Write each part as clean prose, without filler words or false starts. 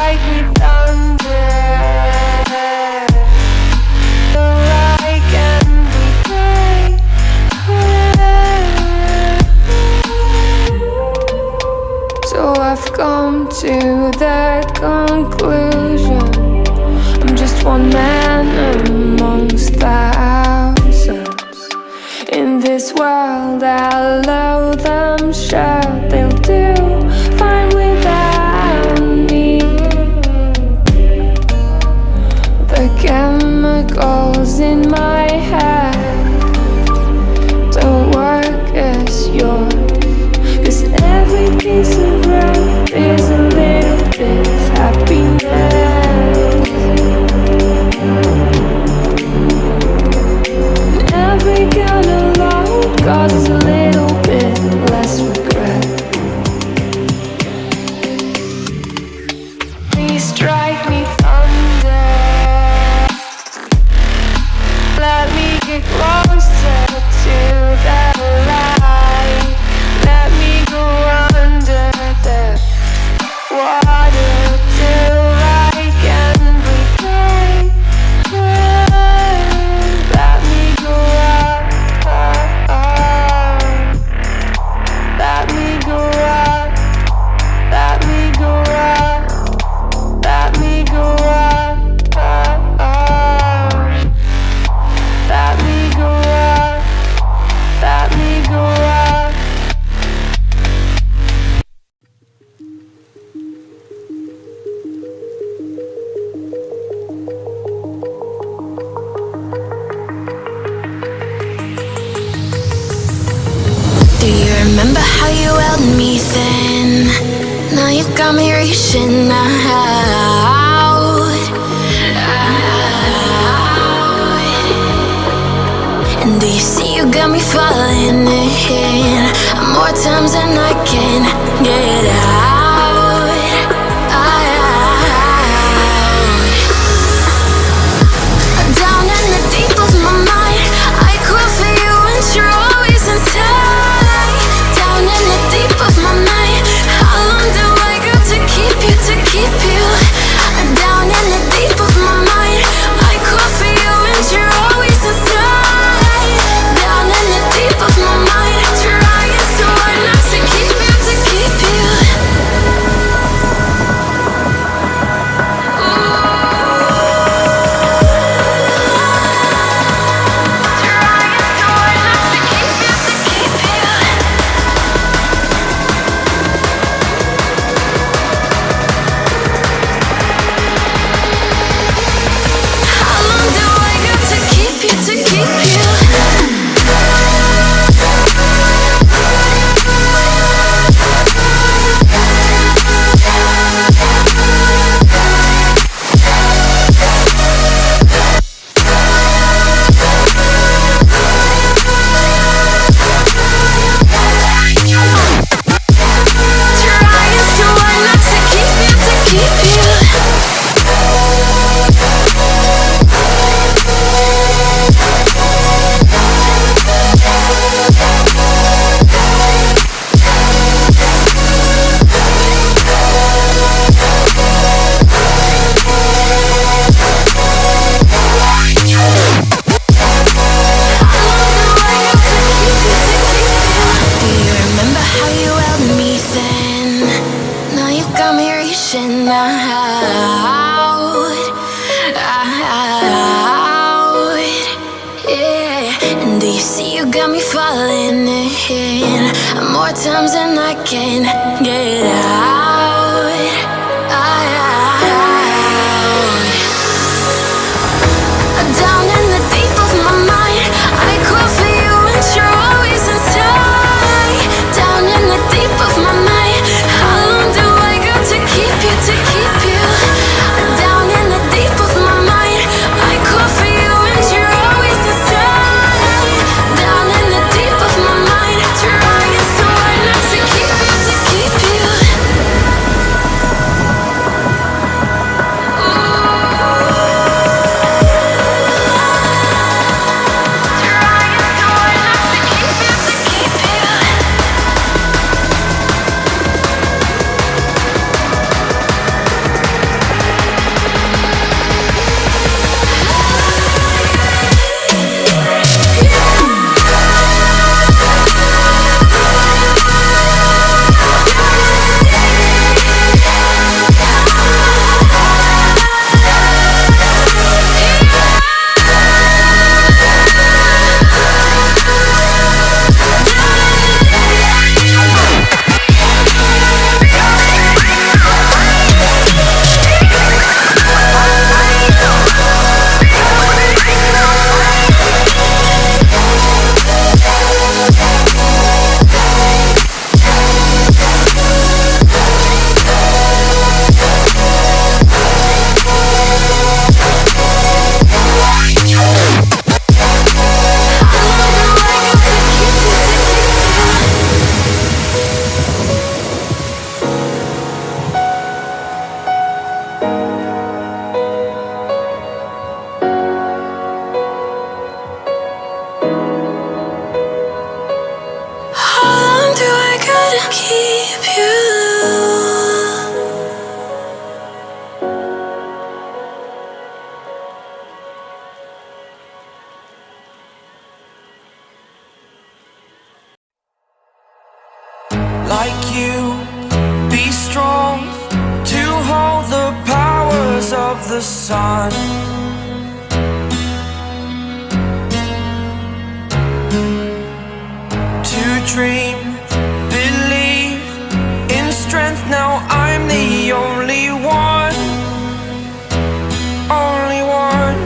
strike me thunder, so I can be free. So I've come to the conclusion I'm just one man amongst thousands. In this world I'll allow them, sure they'll do fine without me. The chemicals in my head don't work as yours, 'cause every piece of road is a little bit of happiness. Every kind of love causes a little bit less regret. Please strike me thunder, let me get closer to the light. Let me go under the water till I can breathe. Let me go up, let me go up, let me go up, let me go up, let me go up, let me go up. Do you remember how you held me then? Now you got me reaching out. And do you see you got me falling in more times than I can get out. Down in the deep of my mind, I crawl for you and you're always inside. Down in the deep of my mind, how long do I got to keep you, to keep you? Down in the deep of my mind, I crawl for you and you're always inside. Down in the deep of my mind, trying so hard not to keep you, to keep you. How long do I got to keep you, to keep you? Trying so hard not to keep you, to keep you. Do you remember how you held me then? Now you got me reaching out. Yeah. And do you see you got me falling in more times than I can get out. Down in the deep of my mind, I crawl for you and you're always inside. Down in the deep of my mind, how long do I got to keep you, to keep you? Down in the deep of my mind, I crawl for you and you're always inside. Down in the deep of my mind, trying so hard not to keep you, to keep you. like you. Be strong to hold the powers of the sun. To dream, believe in strength. Now I'm the only one, only one.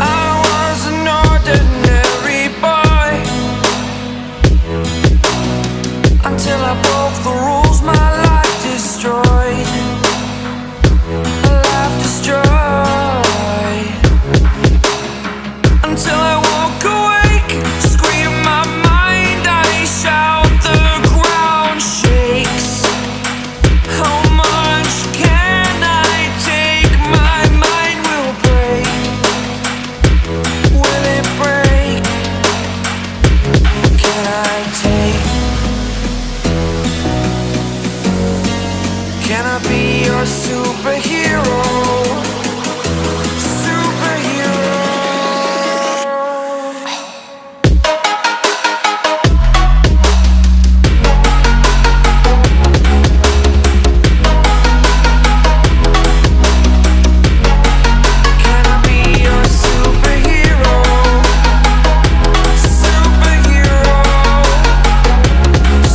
I was an ordinary boy until I broke the rules. My life destroyed, my life destroyed. Until I walk awake, scream my mind, I shout, the ground shakes. How much can I take? My mind will break. Will it break? Can I take? Can I be your superhero? Superhero. Can I be your superhero? Superhero.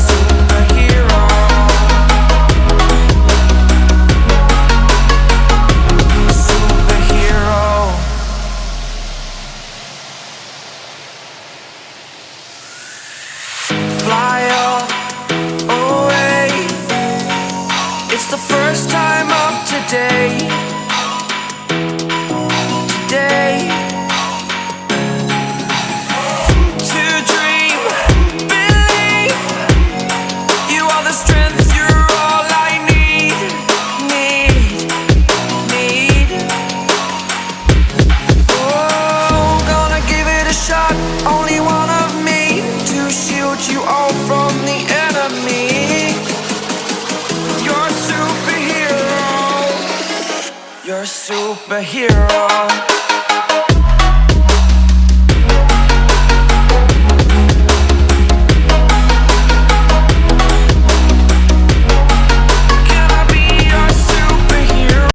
Superhero. Superhero. Fly up away. It's the first time of today. Today. To dream, believe. You are the strength, you're all I need. Need. Oh, gonna give it a shot. Only one of me to shield you all from the enemy. You're a superhero. You're a superhero.